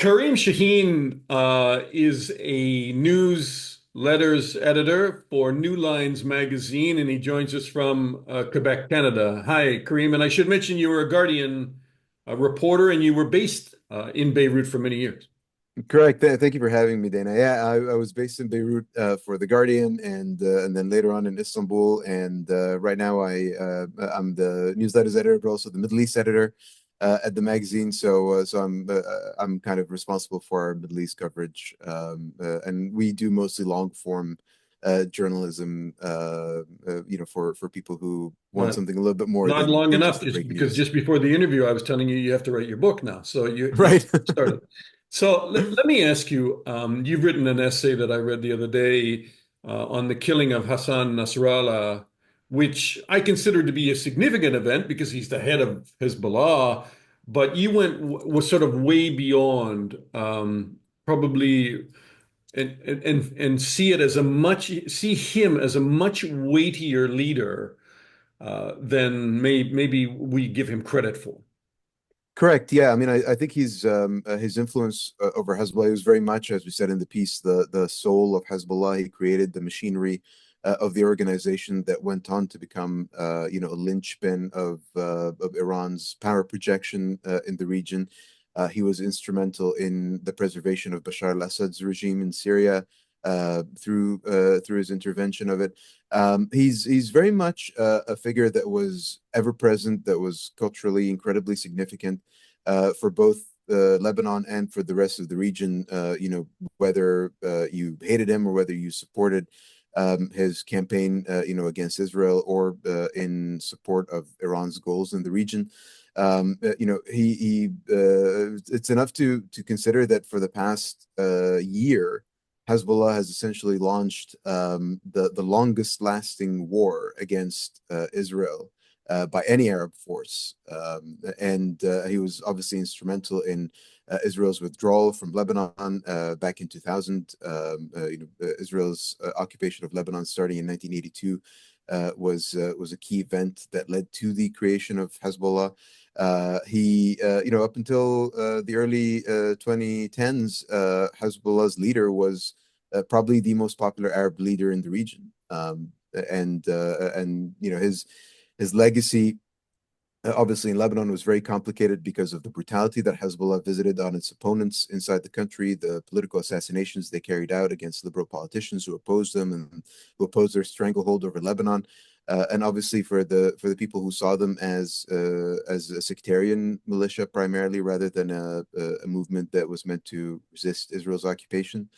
Kareem Shaheen is a newsletters editor for New Lines magazine, and he joins us from Quebec, Canada. Hi, Kareem. And I should mention you were a Guardian reporter, and you were based in Beirut for many years. Correct. Thank you for having me, Dana. Yeah, I was based in Beirut for The Guardian, and then later on in Istanbul. And right now, I'm the newsletters editor, but also the Middle East editor at the magazine. So I'm kind of responsible for our Middle East coverage, and we do mostly long form journalism. For people who want Not something a little bit more not than long enough, just the just breaking because news. just before the interview, I was telling you you have to write your book now. So you Right. started. So let me ask you, you've written an essay that I read the other day on the killing of Hassan Nasrallah, which I consider to be a significant event because he's the head of Hezbollah, but you was sort of way beyond probably and see it as a much see him as a much weightier leader than maybe we give him credit for. Correct. Yeah. I mean, I think his influence over Hezbollah was very much, as we said in the piece, the soul of Hezbollah. He created the machinery of the organization that went on to become, a linchpin of Iran's power projection in the region. He was instrumental in the preservation of Bashar al-Assad's regime in Syria through his intervention of it. He's very much a figure that was ever present, that was culturally incredibly significant for both Lebanon and for the rest of the region. Whether you hated him or whether you supported his campaign, against Israel or in support of Iran's goals in the region. It's enough to consider that for the past year, Hezbollah has essentially launched the longest lasting war against Israel by any Arab force. And he was obviously instrumental in Israel's withdrawal from Lebanon back in 2000. Israel's occupation of Lebanon starting in 1982 was a key event that led to the creation of Hezbollah. Up until the early 2010s, Hezbollah's leader was probably the most popular Arab leader in the region. His legacy, obviously in Lebanon, was very complicated because of the brutality that Hezbollah visited on its opponents inside the country, the political assassinations they carried out against liberal politicians who opposed them and who opposed their stranglehold over Lebanon. And obviously for the people who saw them as a sectarian militia primarily, rather than a movement that was meant to resist Israel's occupation.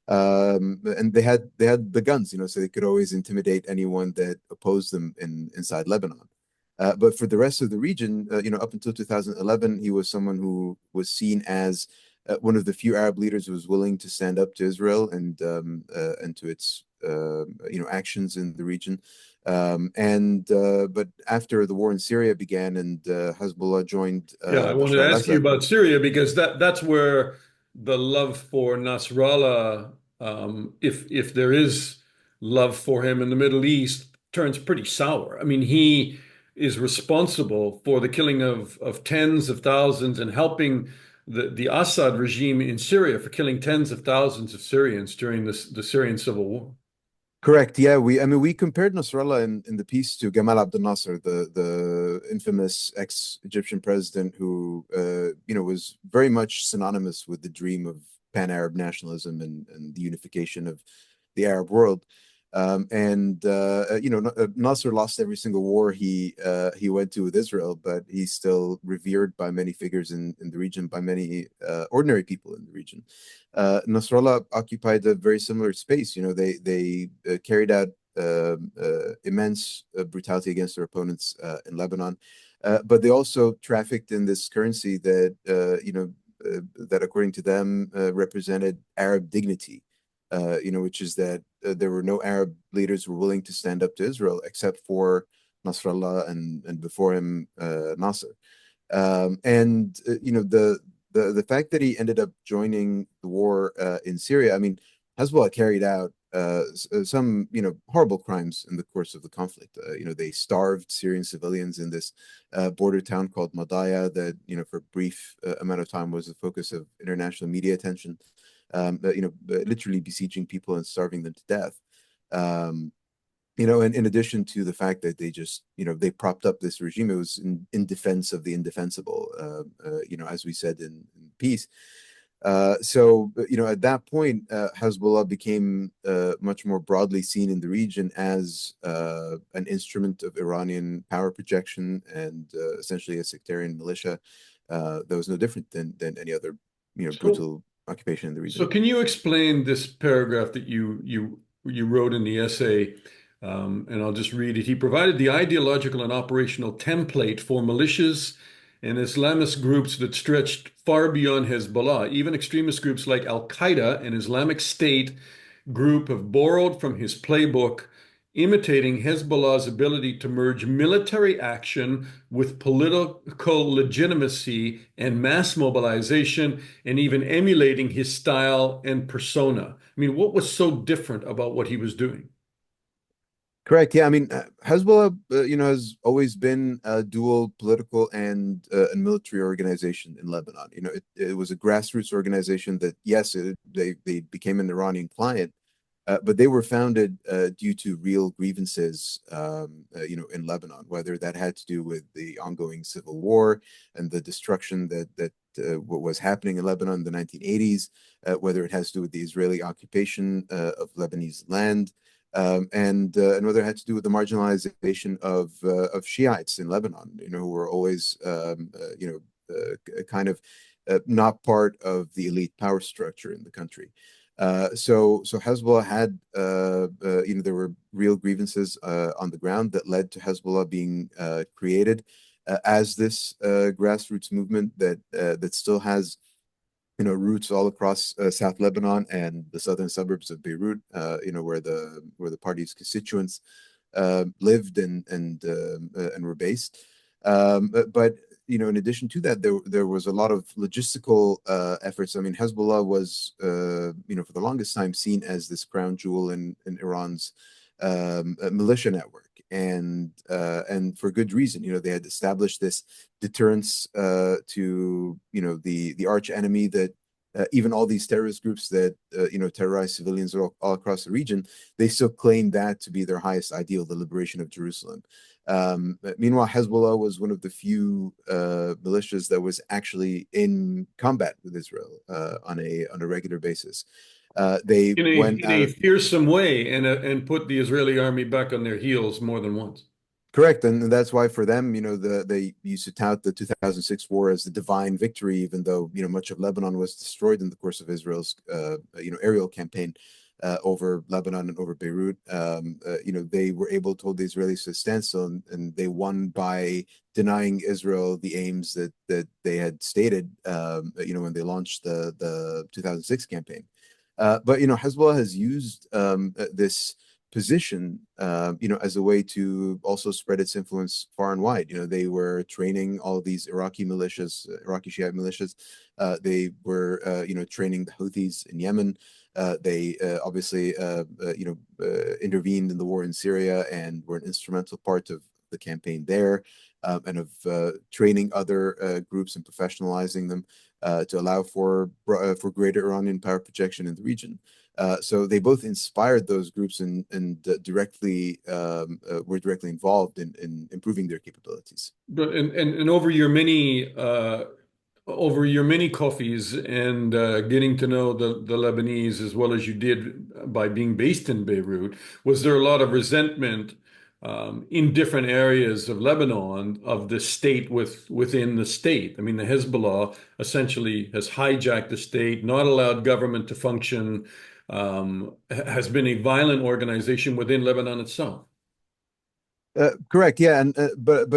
And they had the guns, so they could always intimidate anyone that opposed them inside Lebanon. But for the rest of the region, up until 2011, he was someone who was seen as one of the few Arab leaders who was willing to stand up to Israel and to its actions in the region. But after the war in Syria began and Hezbollah joined Yeah, I wanted to Bashar ask you al-Assad. about Syria because that's where the love for Nasrallah, if there is love for him in the Middle East, turns pretty sour. I mean, he is responsible for the killing of tens of thousands and helping the Assad regime in Syria for killing tens of thousands of Syrians during the Syrian civil war. Correct. Yeah, we compared Nasrallah in the piece to Gamal Abdel Nasser, the infamous ex-Egyptian president who was very much synonymous with the dream of pan-Arab nationalism and the unification of the Arab world. Nasser lost every single war he went to with Israel, but he's still revered by many figures in the region, by many ordinary people in the region. Nasrallah occupied a very similar space. They carried out immense brutality against their opponents in Lebanon, but they also trafficked in this currency that according to them represented Arab dignity. Which is that there were no Arab leaders who were willing to stand up to Israel except for Nasrallah and before him Nasser. The fact that he ended up joining the war in Syria, I mean, Hezbollah carried out some, horrible crimes in the course of the conflict. They starved Syrian civilians in this border town called Madaya that, for a brief amount of time was the focus of international media attention. Literally besieging people and starving them to death. Um, and in addition to the fact that they just, they propped up this regime, it was in defense of the indefensible, as we said in peace. At that point, Hezbollah became much more broadly seen in the region as an instrument of Iranian power projection and essentially a sectarian militia that was no different than any other, So, brutal occupation in the so region. can you explain this paragraph that you wrote in the essay? And I'll just read it. He provided the ideological and operational template for militias and Islamist groups that stretched far beyond Hezbollah. Even extremist groups like Al Qaeda and Islamic State group have borrowed from his playbook, imitating Hezbollah's ability to merge military action with political legitimacy and mass mobilization, and even emulating his style and persona. I mean, what was so different about what he was doing? Correct. Yeah, I mean, Hezbollah, has always been a dual political and military organization in Lebanon. It was a grassroots organization that, yes, they became an Iranian client, but they were founded due to real grievances, in Lebanon, whether that had to do with the ongoing civil war and the destruction that what was happening in Lebanon in the 1980s, whether it has to do with the Israeli occupation of Lebanese land, and whether it had to do with the marginalization of Shiites in Lebanon, who were always, kind of not part of the elite power structure in the country. So Hezbollah had, there were real grievances on the ground that led to Hezbollah being created as this grassroots movement that still has, roots all across South Lebanon and the southern suburbs of Beirut, where the party's constituents lived and were based. But in addition to that, there was a lot of logistical efforts. I mean, Hezbollah was, for the longest time seen as this crown jewel in Iran's militia network, and for good reason. They had established this deterrence to the arch enemy that. Even all these terrorist groups that terrorize civilians all across the region, they still claim that to be their highest ideal, the liberation of Jerusalem. Meanwhile, Hezbollah was one of the few militias that was actually in combat with Israel on a regular basis. They In a went in out a of fearsome way, and put the Israeli army back on their heels more than once. Correct, and that's why for them, they used to tout the 2006 war as the divine victory, even though much of Lebanon was destroyed in the course of Israel's aerial campaign over Lebanon and over Beirut. They were able to hold the Israelis to a standstill, and they won by denying Israel the aims that they had stated, when they launched the 2006 campaign. But Hezbollah has used this position, as a way to also spread its influence far and wide. They were training all of these Iraqi militias, Iraqi Shiite militias. They were, training the Houthis in Yemen. They obviously, intervened in the war in Syria and were an instrumental part of the campaign there, and of training other groups and professionalizing them to allow for greater Iranian power projection in the region. So they both inspired those groups and directly were directly involved in improving their capabilities. But and over your many coffees and getting to know the Lebanese as well as you did by being based in Beirut, was there a lot of resentment in different areas of Lebanon of the state within the state? I mean, the Hezbollah essentially has hijacked the state, not allowed government to function, has been a violent organization within Lebanon itself. Correct, yeah, and but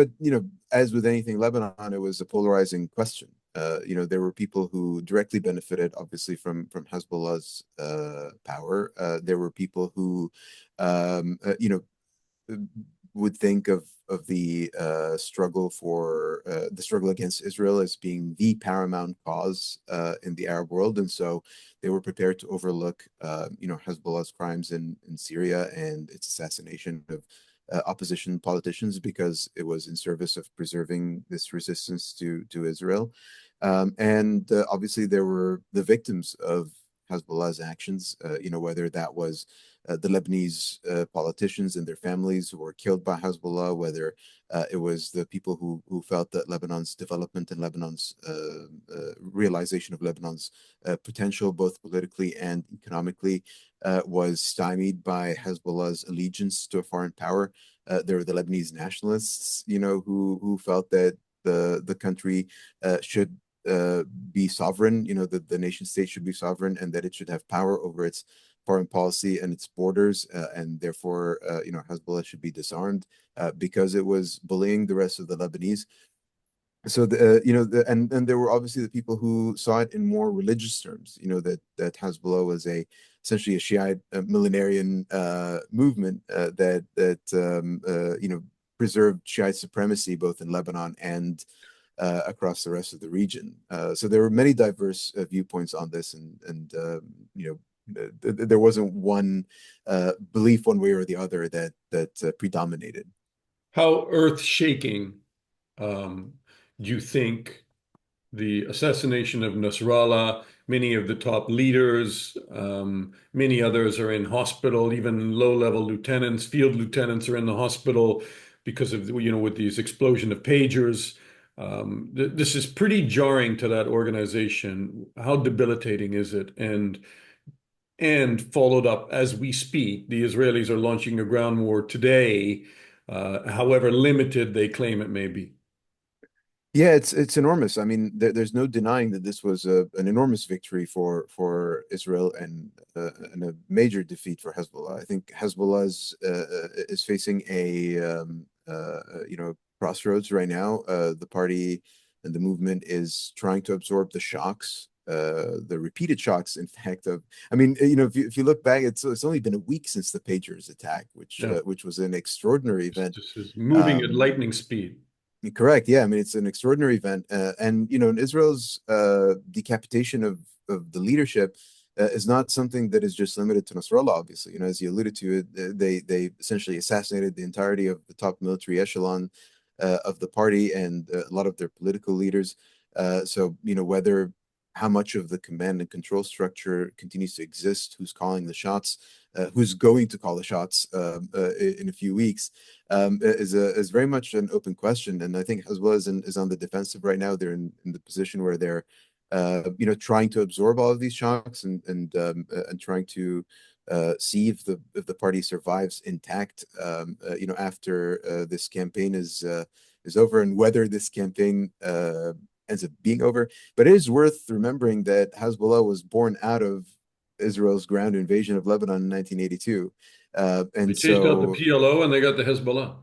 as with anything Lebanon, it was a polarizing question. There were people who directly benefited, obviously, from Hezbollah's power. There were people who, would think of the struggle for the struggle against Israel as being the paramount cause in the Arab world, and so they were prepared to overlook, Hezbollah's crimes in Syria and its assassination of opposition politicians because it was in service of preserving this resistance to Israel. And obviously, there were the victims of Hezbollah's actions, whether that was the Lebanese politicians and their families who were killed by Hezbollah, whether it was the people who felt that Lebanon's development and Lebanon's realization of Lebanon's potential, both politically and economically, was stymied by Hezbollah's allegiance to a foreign power. There were the Lebanese nationalists, who felt that the country should be sovereign, that the nation state should be sovereign and that it should have power over its foreign policy and its borders, and therefore, Hezbollah should be disarmed because it was bullying the rest of the Lebanese. So and there were obviously the people who saw it in more religious terms, that Hezbollah was essentially a Shiite millenarian movement that preserved Shiite supremacy both in Lebanon and across the rest of the region. So there were many diverse viewpoints on this, and there wasn't one belief one way or the other that predominated. How earth-shaking do you think the assassination of Nasrallah, many of the top leaders, many others are in hospital, even low-level lieutenants, field lieutenants are in the hospital because of, with these explosion of pagers. This is pretty jarring to that organization. How debilitating is it? And followed up as we speak, the Israelis are launching a ground war today, however limited they claim it may be. Yeah, it's enormous. I mean, there's no denying that this was an enormous victory for Israel and a major defeat for Hezbollah. I think Hezbollah is facing a crossroads right now. The party and the movement is trying to absorb the shocks, the repeated shocks, in fact, of. I mean, if you look back, it's only been a week since the Pagers attack, Yeah, which was an extraordinary event. this is moving at Um, lightning speed. Correct. Yeah, I mean it's an extraordinary event, and in Israel's decapitation of the leadership is not something that is just limited to Nasrallah. Obviously, as you alluded to, they essentially assassinated the entirety of the top military echelon of the party and a lot of their political leaders. So whether how much of the command and control structure continues to exist, who's calling the shots, who's going to call the shots in a few weeks, is very much an open question. And I think as well as is on the defensive right now. They're in the position where they're trying to absorb all of these shocks and trying to see if the party survives intact. After this campaign is over, and whether this campaign ends up being over. But it is worth remembering that Hezbollah was born out of Israel's ground invasion of Lebanon in 1982. They And chased out the so, PLO and they got the Hezbollah.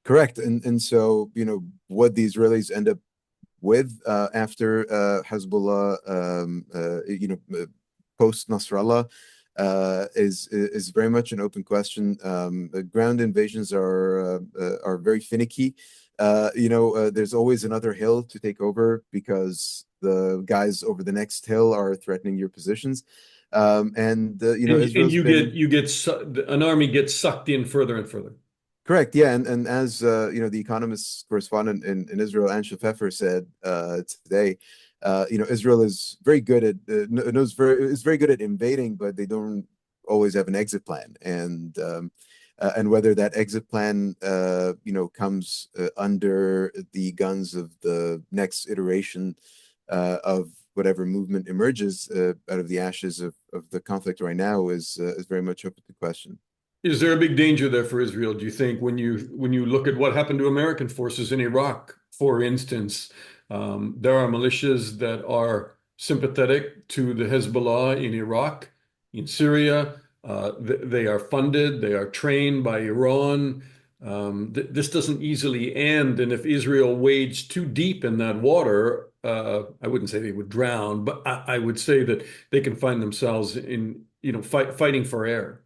correct. And so, what the Israelis end up with after Hezbollah, post Nasrallah, is very much an open question. The ground invasions are very finicky. There's always another hill to take over because the guys over the next hill are threatening your positions. And Israel's been. an army gets sucked in further and further. Correct. Yeah, and as the Economist correspondent in Israel, Ansha Pfeffer, said today, Israel is very good at is very good at invading, but they don't always have an exit plan, and whether that exit plan comes under the guns of the next iteration of whatever movement emerges out of the ashes of the conflict right now is very much open to question. Is there a big danger there for Israel, do you think, when you look at what happened to American forces in Iraq, for instance? There are militias that are sympathetic to the Hezbollah in Iraq, in Syria. They are funded, they are trained by Iran. This doesn't easily end, and if Israel wades too deep in that water, I wouldn't say they would drown, but I would say that they can find themselves in, fighting for air.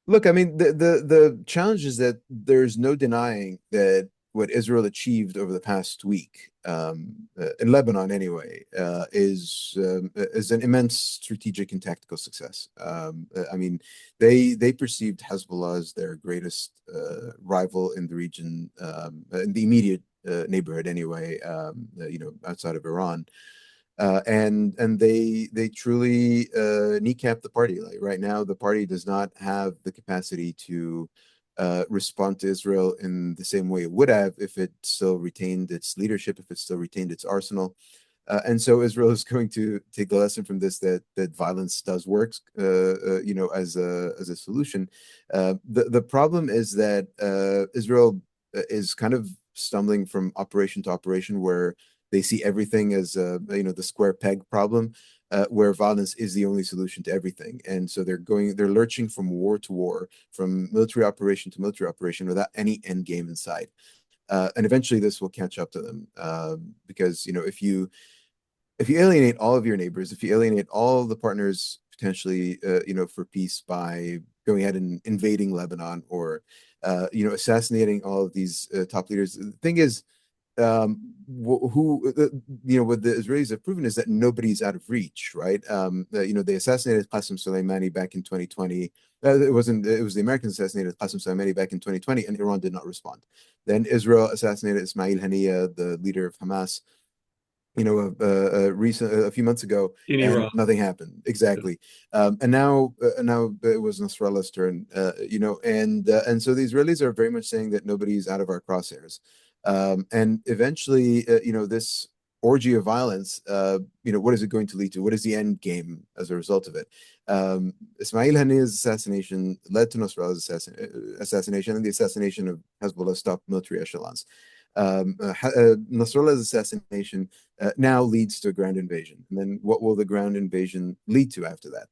Look, I mean, the challenge is that there's no denying that what Israel achieved over the past week, in Lebanon anyway, is an immense strategic and tactical success. I mean, they perceived Hezbollah as their greatest rival in the region, in the immediate neighborhood anyway, outside of Iran. And they truly kneecap the party. Like right now, the party does not have the capacity to respond to Israel in the same way it would have if it still retained its leadership, if it still retained its arsenal. And so Israel is going to take the lesson from this, that violence does work, as a solution. The problem is that Israel is kind of stumbling from operation to operation, where they see everything as the square peg problem, where violence is the only solution to everything. And so they're lurching from war to war, from military operation to military operation, without any end game in sight. And eventually, this will catch up to them, because if you alienate all of your neighbors, if you alienate all the partners potentially, for peace by going ahead and invading Lebanon, or assassinating all of these top leaders. The thing is, what the Israelis have proven is that nobody's out of reach, right? They assassinated Qasem Soleimani back in 2020. It was the Americans assassinated Qasem Soleimani back in 2020, and Iran did not respond. Then Israel assassinated Ismail Haniyeh, the leader of Hamas, a few months ago, In and Iran. nothing happened. Yeah. Exactly. And now it was Nasrallah's turn. And so the Israelis are very much saying that nobody's out of our crosshairs. And eventually, this orgy of violence, what is it going to lead to? What is the end game as a result of it? Ismail Haniyeh's assassination led to Nasrallah's assassination, and the assassination of Hezbollah's top military echelons. Nasrallah's assassination now leads to a ground invasion. And then what will the ground invasion lead to after that?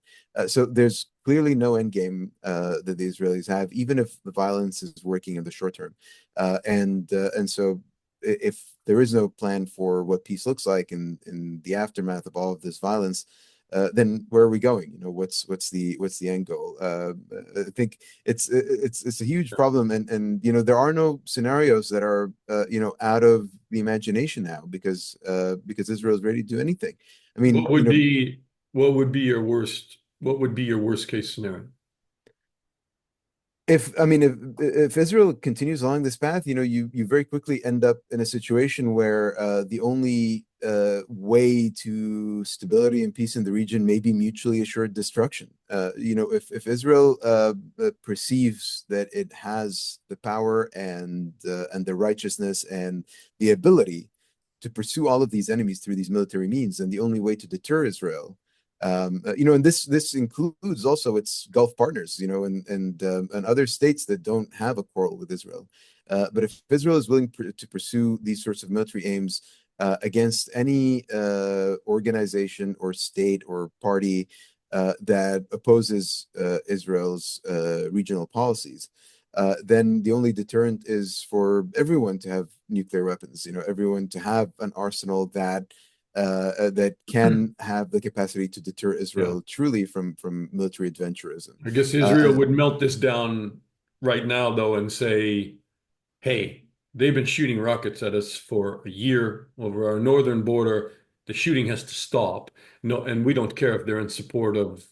So there's clearly no end game that the Israelis have, even if the violence is working in the short term. And so if there is no plan for what peace looks like in the aftermath of all of this violence, then where are we going? What's the end goal? I think it's a huge problem, and there are no scenarios that are out of the imagination now, because Israel is ready to do anything. I What mean, would be what would be your worst case scenario? if Israel continues along this path, you very quickly end up in a situation where the only way to stability and peace in the region may be mutually assured destruction. If Israel perceives that it has the power and the righteousness and the ability to pursue all of these enemies through these military means, then the only way to deter Israel, and this includes also its Gulf partners, and other states that don't have a quarrel with Israel. But if Israel is willing to pursue these sorts of military aims against any organization or state or party that opposes Israel's regional policies, then the only deterrent is for everyone to have nuclear weapons, everyone to have an arsenal that can have the capacity to deter Yeah. Israel truly from military adventurism. I guess Uh, Israel would and melt this down right now, though, and say, hey, they've been shooting rockets at us for a year over our northern border. The shooting has to stop. No, and we don't care if they're in support of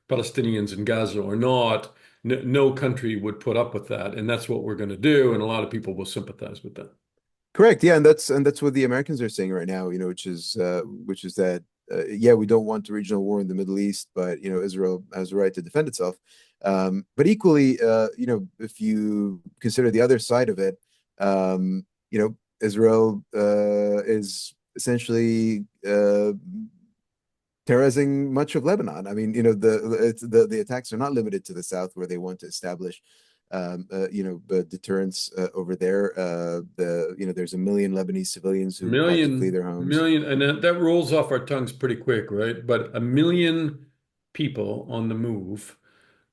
Palestinians in Gaza or not. No country would put up with that, and that's what we're going to do. And a lot of people will sympathize with that. Correct, yeah, and that's what the Americans are saying right now. Which is that yeah, we don't want a regional war in the Middle East, but Israel has the right to defend itself. But equally, if you consider the other side of it, Israel is essentially terrorizing much of Lebanon. I mean, the attacks are not limited to the south, where they want to establish, deterrence over there. There's a million Lebanese civilians who've had to flee their homes. Million, and that rolls off our tongues pretty quick, right? But a million people on the move,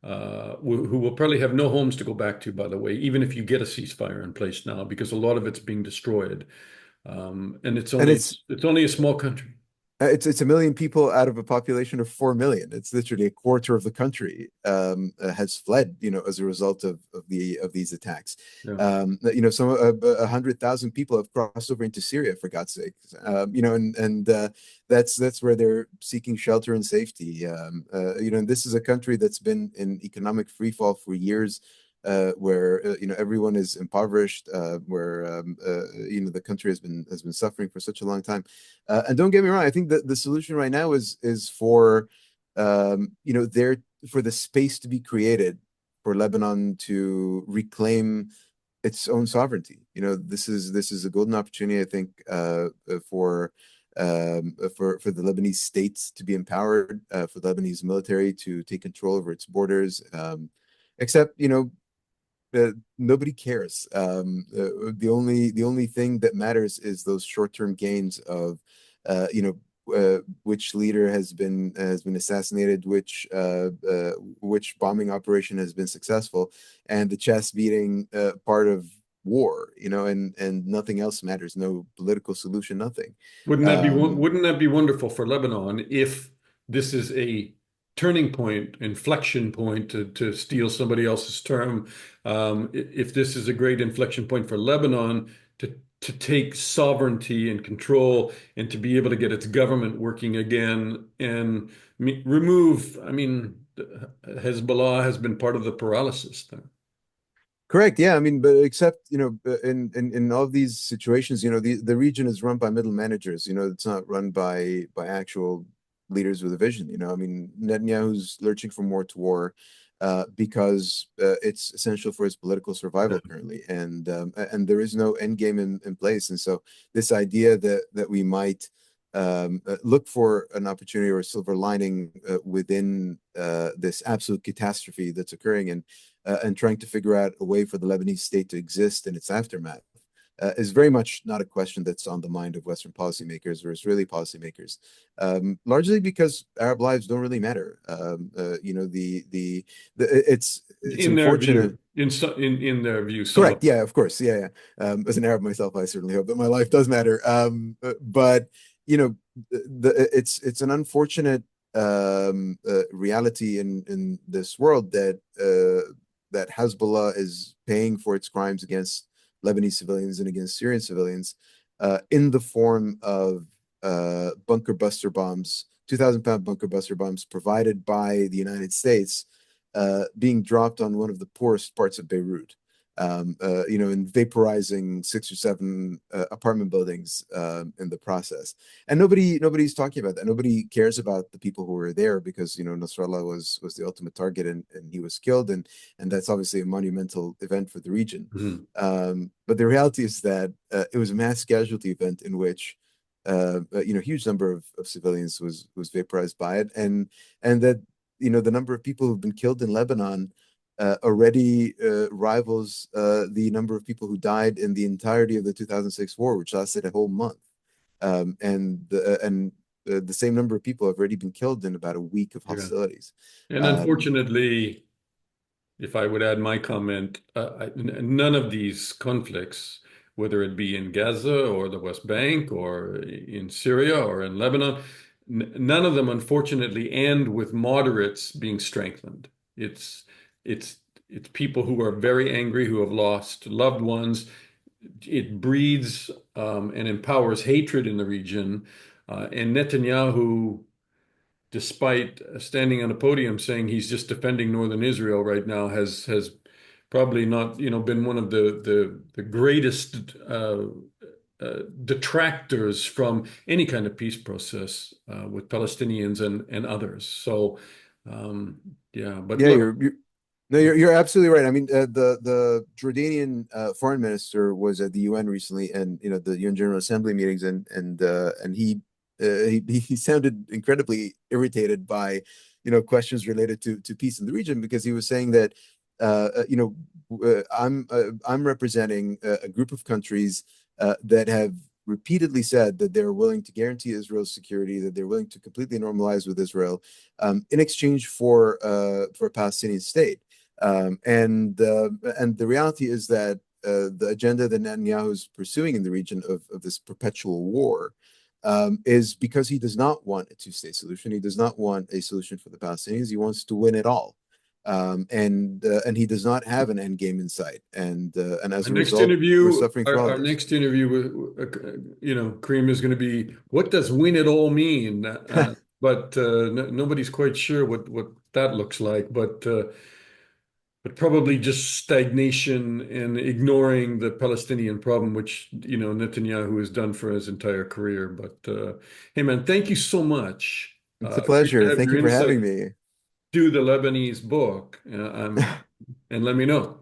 who will probably have no homes to go back to, by the way, even if you get a ceasefire in place now, because a lot of it's being destroyed. And And it's it's only a small country. It's a million people out of a population of 4 million. It's literally a quarter of the country has fled, as a result of these attacks. Yeah. Some 100,000 people have crossed over into Syria, for God's sake. And that's where they're seeking shelter and safety. And this is a country that's been in economic freefall for years. Where everyone is impoverished, where the country has been suffering for such a long time. And don't get me wrong, I think that the solution right now is for there for the space to be created for Lebanon to reclaim its own sovereignty. This is a golden opportunity, I think, for the Lebanese state to be empowered, for the Lebanese military to take control over its borders. Except, nobody cares. The only thing that matters is those short-term gains of, which leader has been assassinated, which bombing operation has been successful, and the chest beating part of war. And nothing else matters. No political solution. Nothing. Um, Wouldn't that be wonderful for Lebanon if this is a turning point, inflection point, to steal somebody else's term, if this is a great inflection point for Lebanon to take sovereignty and control and to be able to get its government working again and remove, I mean, Hezbollah has been part of the paralysis there. Correct. Yeah. I mean, but except, in all of these situations, the region is run by middle managers. It's not run by actual leaders with a vision. I mean, Netanyahu's lurching from war to war, because it's essential for his political survival currently, and there is no end game in place. And so this idea that we might look for an opportunity or a silver lining within this absolute catastrophe that's occurring, and trying to figure out a way for the Lebanese state to exist in its aftermath, is very much not a question that's on the mind of Western policymakers or Israeli policymakers, largely because Arab lives don't really matter. It's In their unfortunate. view, in their view, some of Correct. Yeah, of course. Yeah, yeah. As an Arab myself, I certainly hope that my life does matter. But it's an unfortunate reality in this world that Hezbollah is paying for its crimes against Lebanese civilians and against Syrian civilians, in the form of bunker buster bombs, 2,000-pound bunker buster bombs provided by the United States, being dropped on one of the poorest parts of Beirut, and vaporizing 6 or 7 apartment buildings in the process. And nobody's talking about that. Nobody cares about the people who were there because Nasrallah was the ultimate target, and he was killed, and that's obviously a monumental event for the region. Mhm. But the reality is that it was a mass casualty event in which a huge number of civilians was vaporized by it, and that the number of people who've been killed in Lebanon already rivals the number of people who died in the entirety of the 2006 war, which lasted a whole month. The same number of people have already been killed in about a week of Yeah. hostilities. And Um, unfortunately, if I would add my comment, none of these conflicts, whether it be in Gaza or the West Bank or in Syria or in Lebanon, none of them, unfortunately, end with moderates being strengthened. It's it's it's people who are very angry, who have lost loved ones. It breeds and empowers hatred in the region. And Netanyahu, despite standing on a podium saying he's just defending northern Israel right now, has probably not, been one of the greatest detractors from any kind of peace process with Palestinians and others. So, yeah, but yeah, look, no, you're absolutely right. I mean, the Jordanian foreign minister was at the UN recently, and the UN General Assembly meetings, and he sounded incredibly irritated by questions related to peace in the region, because he was saying that I'm representing a group of countries that have repeatedly said that they're willing to guarantee Israel's security, that they're willing to completely normalize with Israel, in exchange for a Palestinian state. And the reality is that the agenda that Netanyahu is pursuing in the region of this perpetual war, is because he does not want a two-state solution. He does not want a solution for the Palestinians. He wants to win it all, and he does not have an end game in sight. And as Our a next result, we're interview, suffering for all our of this. next interview Kareem, is going to be, what does win it all mean? But no, nobody's quite sure what that looks like. But probably just stagnation and ignoring the Palestinian problem, which Netanyahu has done for his entire career. But hey, man, thank you so much. It's a Great to pleasure. have Thank your you for insight. having me. Do the Lebanese book, and let me know.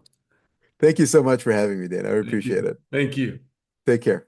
Thank you so much for having me, Dan. I Thank appreciate you. it. Thank you. Take care.